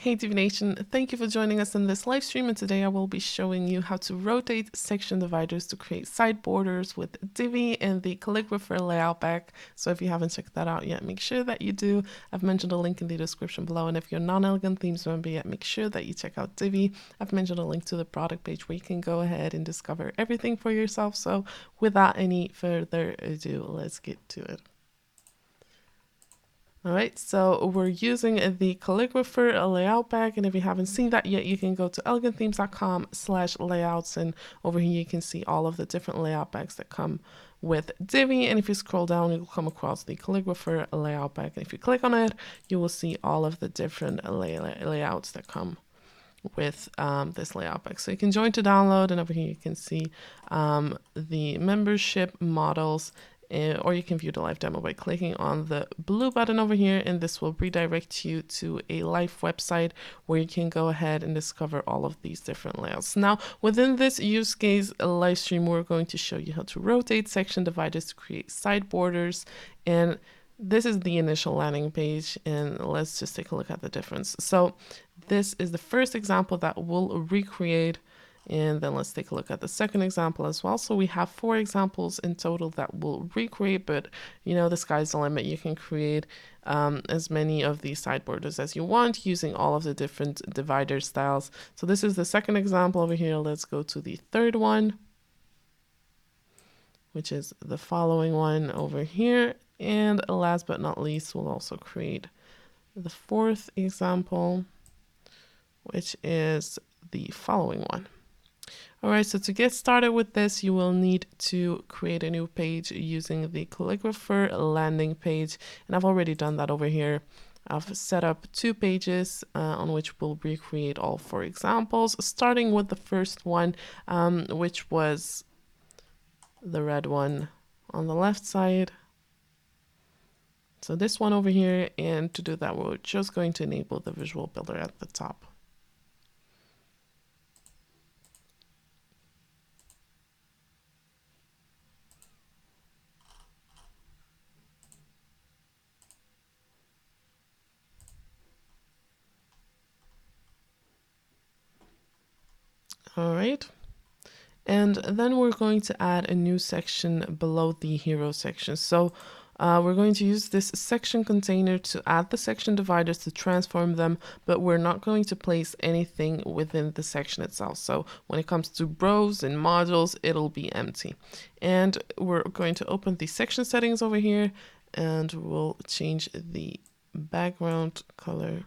Hey Divi Nation, thank you for joining us in this live stream, and today I will be showing you how to rotate section dividers to create side borders with Divi and the Calligrapher Layout Pack. So if you haven't checked that out yet, make sure that you do. I've mentioned a link in the description below, and if you're a non-elegant themes member yet, make sure that you check out Divi. I've mentioned a link to the product page where you can go ahead and discover everything for yourself. So without any further ado, let's get to it. All right, so we're using the Calligrapher Layout Pack, and if you haven't seen that yet, you can go to elegantthemes.com/layouts, and over here you can see all of the different layout packs that come with Divi. And if you scroll down, you'll come across the Calligrapher Layout Pack, and if you click on it, you will see all of the different layouts that come with this layout pack. So you can join to download, and over here you can see the membership models, or you can view the live demo by clicking on the blue button over here, and this will redirect you to a live website where you can go ahead and discover all of these different layouts. Now, within this use case live stream, we're going to show you how to rotate section dividers to create side borders, and this is the initial landing page, and let's just take a look at the difference. So this is the first example that we'll recreate, and then let's take a look at the second example as well. So we have 4 examples in total that we'll recreate, but you know, the sky's the limit. You can create as many of these side borders as you want using all of the different divider styles. So this is the second example over here. Let's go to the third one, which is the following one over here. And last but not least, we'll also create the fourth example, which is the following one. All right, so to get started with this, you will need to create a new page using the Calligrapher landing page. And I've already done that over here. I've set up 2 pages on which we'll recreate all 4 examples, starting with the first one, which was the red one on the left side. So this one over here, and to do that, we're just going to enable the visual builder at the top. All right. And then we're going to add a new section below the hero section. So we're going to use this section container to add the section dividers to transform them, but we're not going to place anything within the section itself. So when it comes to rows and modules, it'll be empty. And we're going to open the section settings over here, and we'll change the background color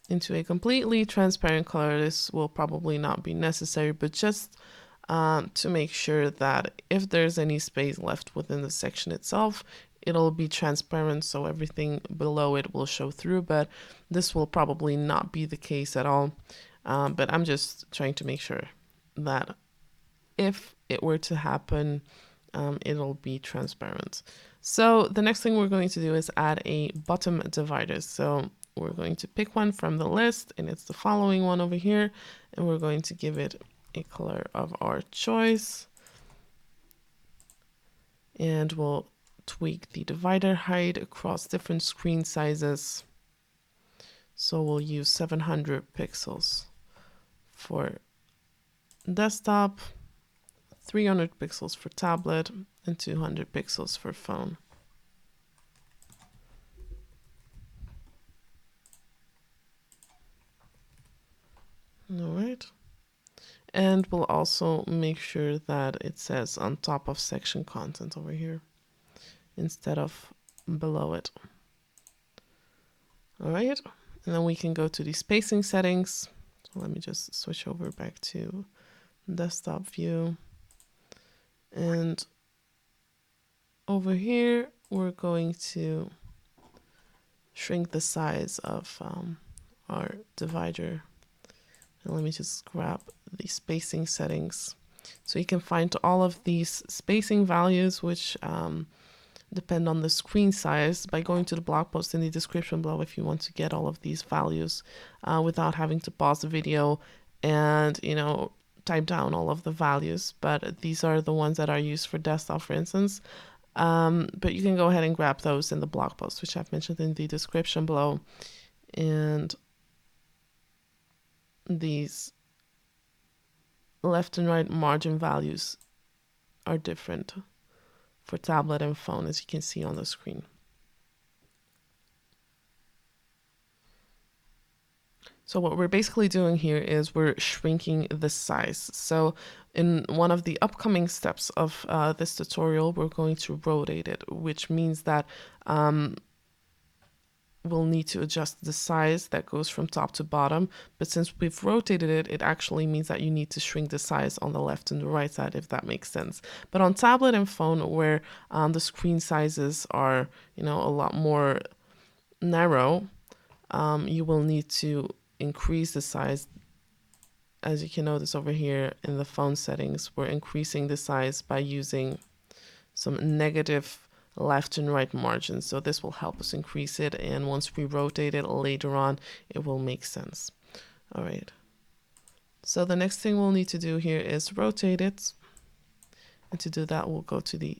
into a completely transparent color. This will probably not be necessary, but just to make sure that if there's any space left within the section itself, it'll be transparent, so everything below it will show through, but this will probably not be the case at all. But I'm just trying to make sure that if it were to happen, it'll be transparent. So the next thing we're going to do is add a bottom divider. So we're going to pick one from the list, and it's the following one over here, and we're going to give it a color of our choice, and we'll tweak the divider height across different screen sizes. So we'll use 700 pixels for desktop, 300 pixels for tablet, and 200 pixels for phone. All right. And we'll also make sure that it says on top of section content over here instead of below it. All right. And then we can go to the spacing settings. So let me just switch over back to desktop view. And over here, we're going to shrink the size of our divider. And let me just grab the spacing settings. So you can find all of these spacing values, which depend on the screen size, by going to the blog post in the description below if you want to get all of these values without having to pause the video and, you know, type down all of the values. But these are the ones that are used for desktop, for instance. But you can go ahead and grab those in the blog post, which I've mentioned in the description below. And these left and right margin values are different for tablet and phone, as you can see on the screen. So what we're basically doing here is we're shrinking the size. So in one of the upcoming steps of this tutorial, we're going to rotate it, which means that we'll need to adjust the size that goes from top to bottom. But since we've rotated it, it actually means that you need to shrink the size on the left and the right side, if that makes sense. But on tablet and phone, where the screen sizes are, a lot more narrow, you will need to increase the size. As you can notice over here in the phone settings, we're increasing the size by using some negative left and right margins. So this will help us increase it, and once we rotate it later on, it will make sense. All right. So the next thing we'll need to do here is rotate it. And to do that, we'll go to the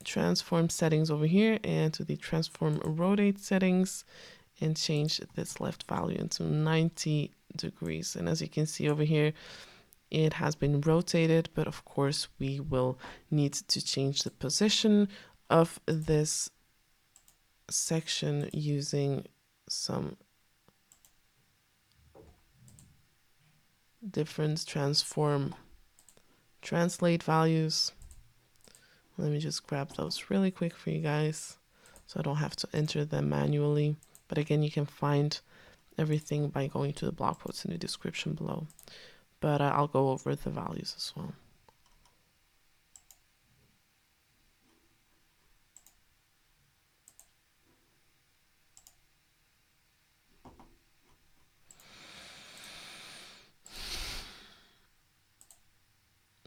transform settings over here and to the transform rotate settings and change this left value into 90 degrees. And as you can see over here, it has been rotated, but of course we will need to change the position of this section using some different translate values. Let me just grab those really quick for you guys so I don't have to enter them manually. But again, you can find everything by going to the blog post in the description below. But I'll go over the values as well.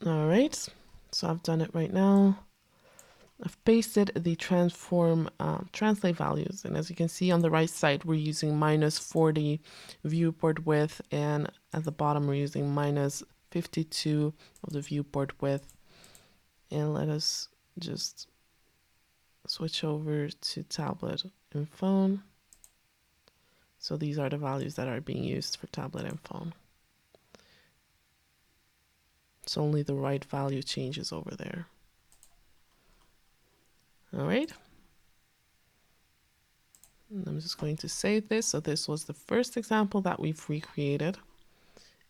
All right, so I've done it right now. I've pasted the translate values, and as you can see on the right side, we're using -40 viewport width, and at the bottom we're using -52 of the viewport width. And let us just switch over to tablet and phone. So these are the values that are being used for tablet and phone. So only the right value changes over there. All right. And I'm just going to save this. So this was the first example that we've recreated.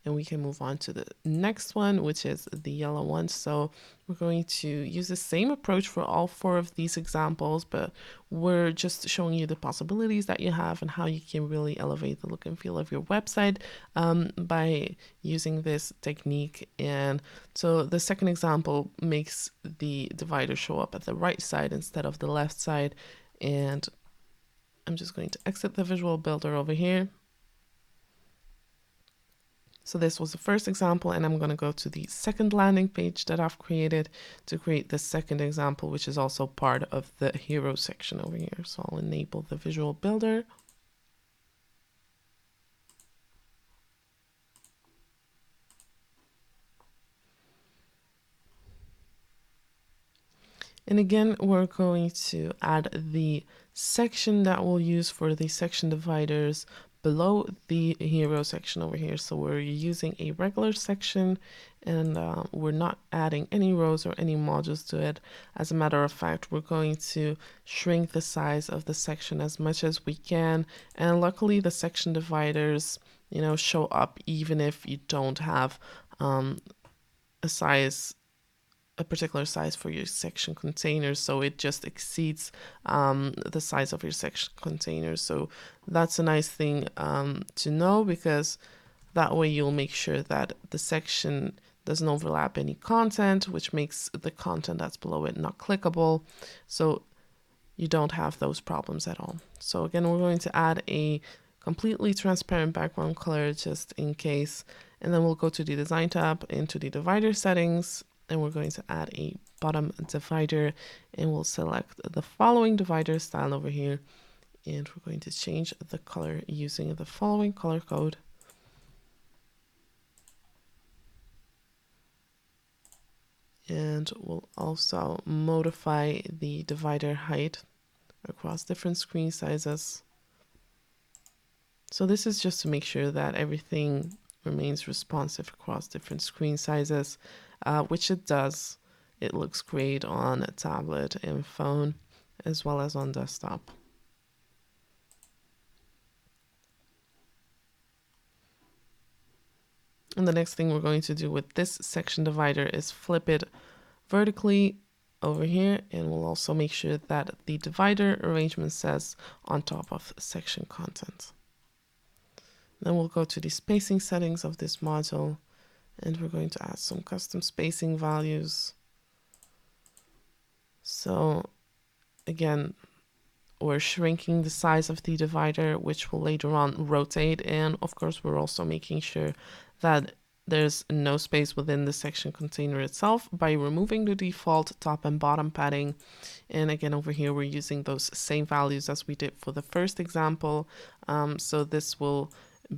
And we can move on to the next one, which is the yellow one. So we're going to use the same approach for all 4 of these examples, but we're just showing you the possibilities that you have and how you can really elevate the look and feel of your website by using this technique. And so the second example makes the divider show up at the right side instead of the left side. And I'm just going to exit the visual builder over here. So this was the first example, and I'm going to go to the second landing page that I've created to create the second example, which is also part of the hero section over here. So I'll enable the visual builder. And again, we're going to add the section that we'll use for the section dividers below the hero section over here. So we're using a regular section, and we're not adding any rows or any modules to it. As a matter of fact, we're going to shrink the size of the section as much as we can. And luckily the section dividers, show up even if you don't have a particular size for your section containers, so it just exceeds the size of your section containers. So that's a nice thing to know, because that way you'll make sure that the section doesn't overlap any content, which makes the content that's below it not clickable. So you don't have those problems at all. So again, we're going to add a completely transparent background color just in case, and then we'll go to the design tab into the divider settings, and we're going to add a bottom divider, and we'll select the following divider style over here, and we're going to change the color using the following color code. And we'll also modify the divider height across different screen sizes. So this is just to make sure that everything remains responsive across different screen sizes, which it does. It looks great on a tablet and phone, as well as on desktop. And the next thing we're going to do with this section divider is flip it vertically over here, and we'll also make sure that the divider arrangement says on top of section content. Then we'll go to the spacing settings of this module, and we're going to add some custom spacing values. So again, we're shrinking the size of the divider, which will later on rotate. And of course, we're also making sure that there's no space within the section container itself by removing the default top and bottom padding. And again, over here, we're using those same values as we did for the first example. So this will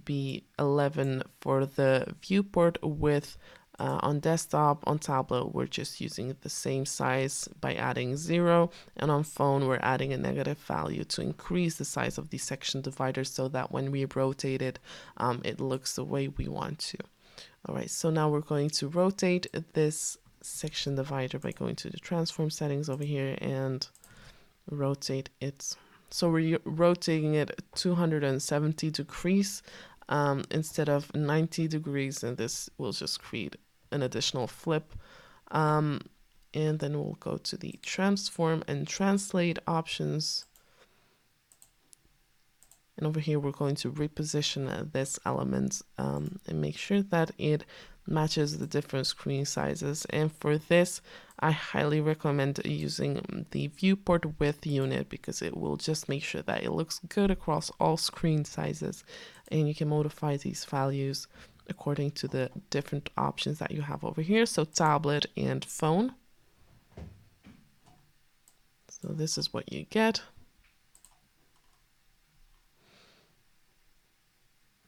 be 11 for the viewport width. On desktop, on tablet, we're just using the same size by adding 0. And on phone, we're adding a negative value to increase the size of the section divider so that when we rotate it, it looks the way we want to. All right, so now we're going to rotate this section divider by going to the transform settings over here and rotate it. So we're rotating it 270 degrees instead of 90 degrees, and this will just create an additional flip. And then we'll go to the transform and translate options. And over here, we're going to reposition this element and make sure that it matches the different screen sizes. And for this, I highly recommend using the viewport width unit because it will just make sure that it looks good across all screen sizes. And you can modify these values according to the different options that you have over here. So tablet and phone. So this is what you get.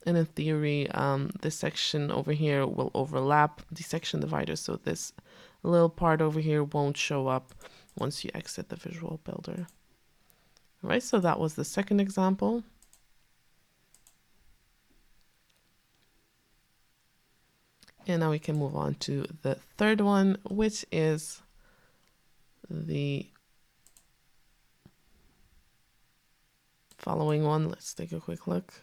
And in theory, this section over here will overlap the section divider. So this little part over here won't show up once you exit the Visual Builder. All right, so that was the second example. And now we can move on to the third one, which is the following one. Let's take a quick look.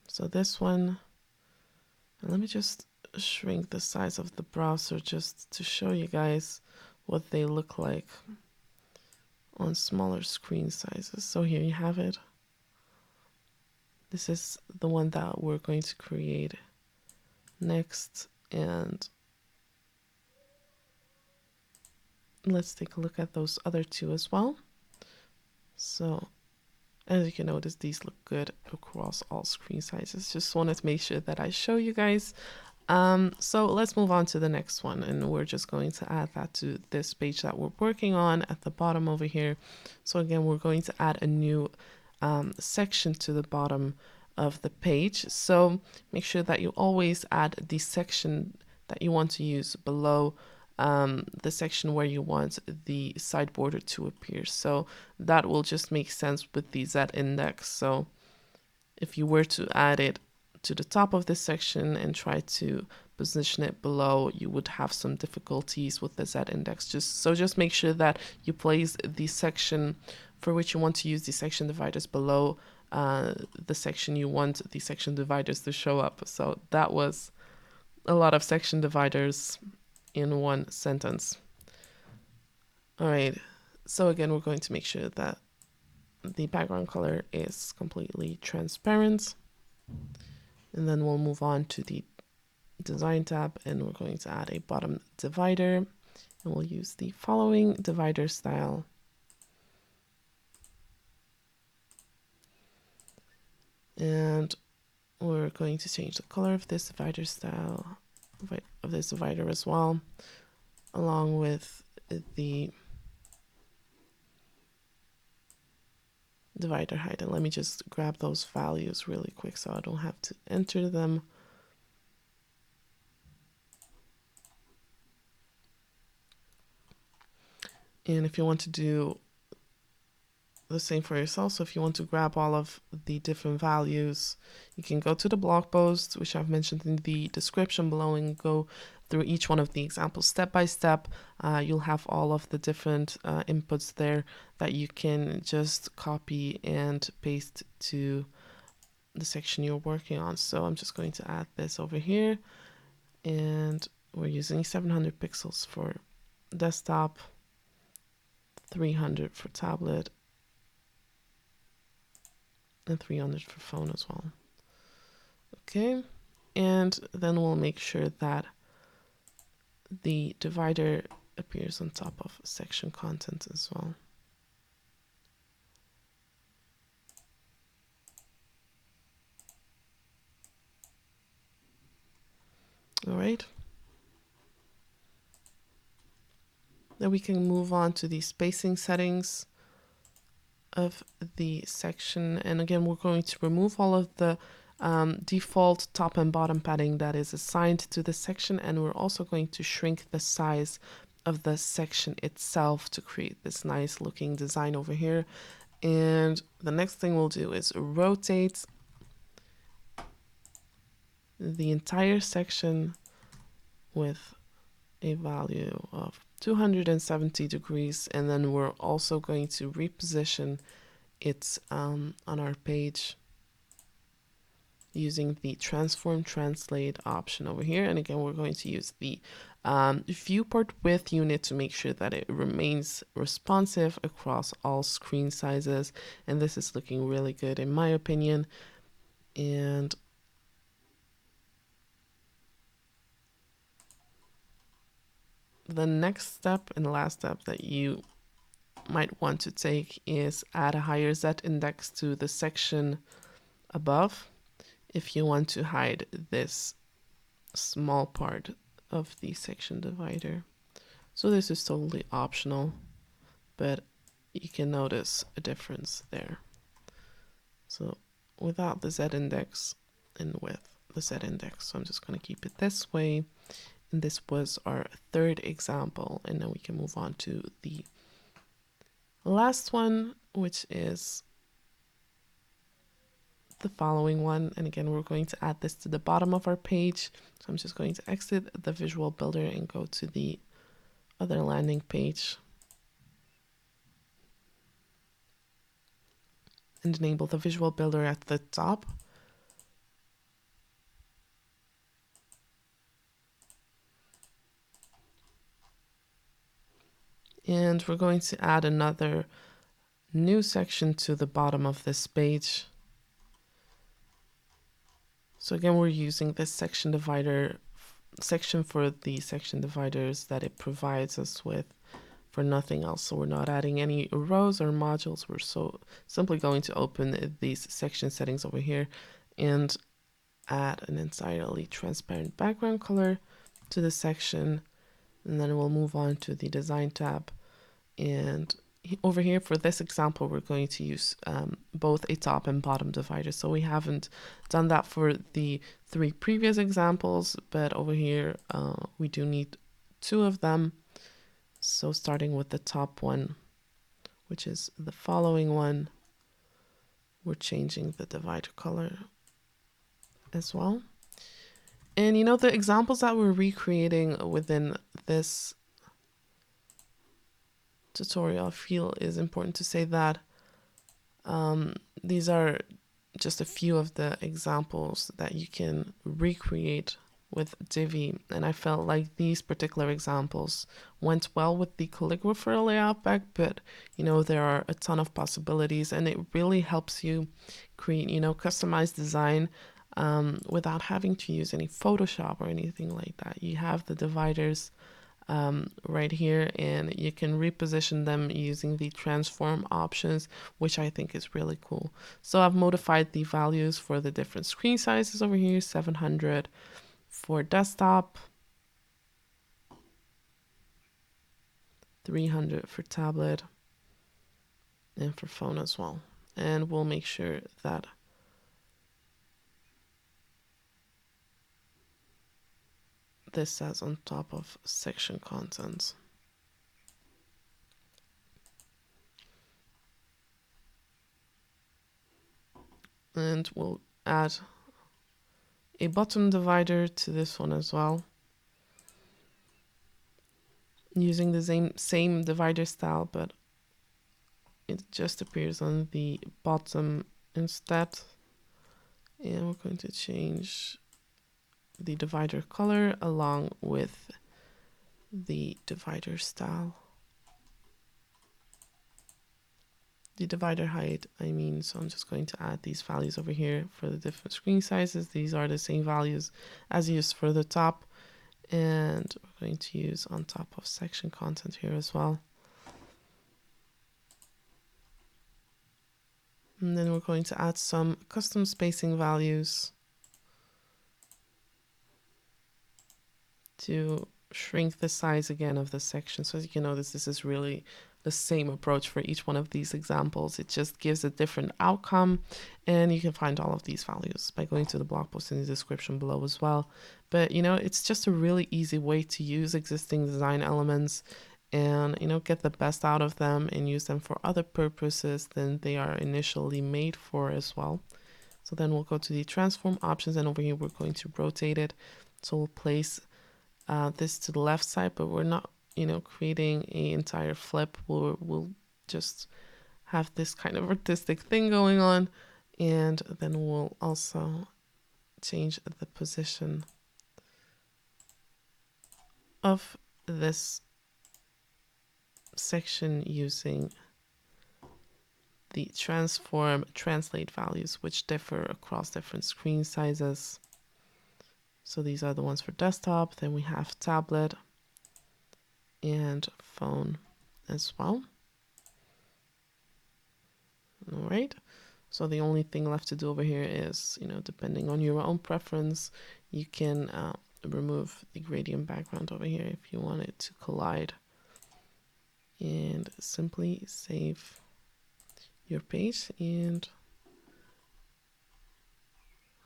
So this one, and let me just shrink the size of the browser just to show you guys what they look like on smaller screen sizes. So here you have it. This is the one that we're going to create next, and let's take a look at those other two as well. So as you can notice, these look good across all screen sizes. Just wanted to make sure that I show you guys. So let's move on to the next one, and we're just going to add that to this page that we're working on at the bottom over here. So again, we're going to add a new section to the bottom of the page. So make sure that you always add the section that you want to use below the section where you want the side border to appear. So that will just make sense with the Z index. So if you were to add it to the top of this section and try to position it below, you would have some difficulties with the Z index. Just make sure that you place the section for which you want to use the section dividers below the section you want the section dividers to show up. So that was a lot of section dividers in one sentence. All right, so again, we're going to make sure that the background color is completely transparent. And then we'll move on to the design tab, and we're going to add a bottom divider, and we'll use the following divider style. And we're going to change the color of this divider style, of this divider as well, along with the divider height. And let me just grab those values really quick so I don't have to enter them. And if you want to do the same for yourself, so if you want to grab all of the different values, you can go to the blog post, which I've mentioned in the description below, and go through each one of the examples step by step. You'll have all of the different inputs there that you can just copy and paste to the section you're working on. So I'm just going to add this over here, and we're using 700 pixels for desktop, 300 for tablet, and 300 for phone as well. Okay, and then we'll make sure that the divider appears on top of section content as well. All right. Then we can move on to the spacing settings of the section. And again, we're going to remove all of the default top and bottom padding that is assigned to the section. And we're also going to shrink the size of the section itself to create this nice looking design over here. And the next thing we'll do is rotate the entire section with a value of 270 degrees, and then we're also going to reposition it on our page using the transform translate option over here. And again, we're going to use the viewport width unit to make sure that it remains responsive across all screen sizes, and this is looking really good in my opinion. And the next step and the last step that you might want to take is add a higher Z index to the section above if you want to hide this small part of the section divider. So this is totally optional, but you can notice a difference there. So without the Z index and with the Z index, so I'm just going to keep it this way. And this was our third example, and then we can move on to the last one, which is the following one. And again, we're going to add this to the bottom of our page. So I'm just going to exit the Visual Builder and go to the other landing page and enable the Visual Builder at the top. And we're going to add another new section to the bottom of this page. So again, we're using this section divider section for the section dividers that it provides us with for nothing else. So we're not adding any rows or modules. We're simply going to open these section settings over here and add an entirely transparent background color to the section. And then we'll move on to the design tab. And over here for this example, we're going to use both a top and bottom divider. So we haven't done that for the 3 previous examples, but over here we do need 2 of them. So starting with the top one, which is the following one, we're changing the divider color as well. And you know, the examples that we're recreating within this tutorial, I feel is important to say that these are just a few of the examples that you can recreate with Divi, and I felt like these particular examples went well with the Calligrapher Layout Pack, but you know, there are a ton of possibilities, and it really helps you create, you know, customized design without having to use any Photoshop or anything like that. You have the dividers right here, and you can reposition them using the transform options, which I think is really cool. So I've modified the values for the different screen sizes over here, 700 for desktop, 300 for tablet, and for phone as well. And we'll make sure that this says on top of section contents. And we'll add a bottom divider to this one as well, using the same divider style, but it just appears on the bottom instead. And we're going to change the divider color along with the divider style. The divider height, I mean, so I'm just going to add these values over here for the different screen sizes. These are the same values as used for the top, and we're going to use on top of section content here as well. And then we're going to add some custom spacing values to shrink the size again of the section. So as you can notice, this is really the same approach for each one of these examples. It just gives a different outcome, and you can find all of these values by going to the blog post in the description below as well. But you know, it's just a really easy way to use existing design elements and, you know, get the best out of them and use them for other purposes than they are initially made for as well. So then we'll go to the transform options, and over here we're going to rotate it. So we'll place this to the left side, but we're not, you know, creating an entire flip. We'll just have this kind of artistic thing going on, and then we'll also change the position of this section using the transform translate values, which differ across different screen sizes. So these are the ones for desktop. Then we have tablet and phone as well. All right. So the only thing left to do over here is, you know, depending on your own preference, you can remove the gradient background over here if you want it to collide, and simply save your page, and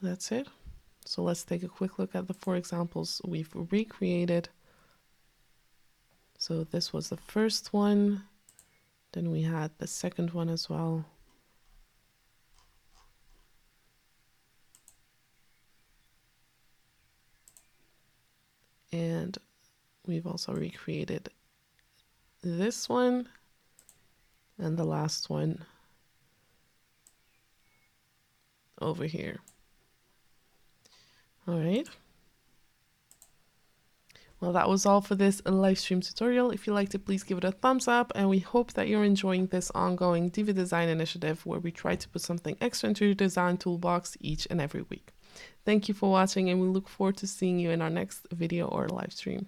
that's it. So let's take a quick look at the 4 examples we've recreated. So this was the first one, then we had the second one as well. And we've also recreated this one and the last one over here. All right. Well, that was all for this live stream tutorial. If you liked it, please give it a thumbs up, and we hope that you're enjoying this ongoing Divi design initiative where we try to put something extra into your design toolbox each and every week. Thank you for watching, and we look forward to seeing you in our next video or live stream.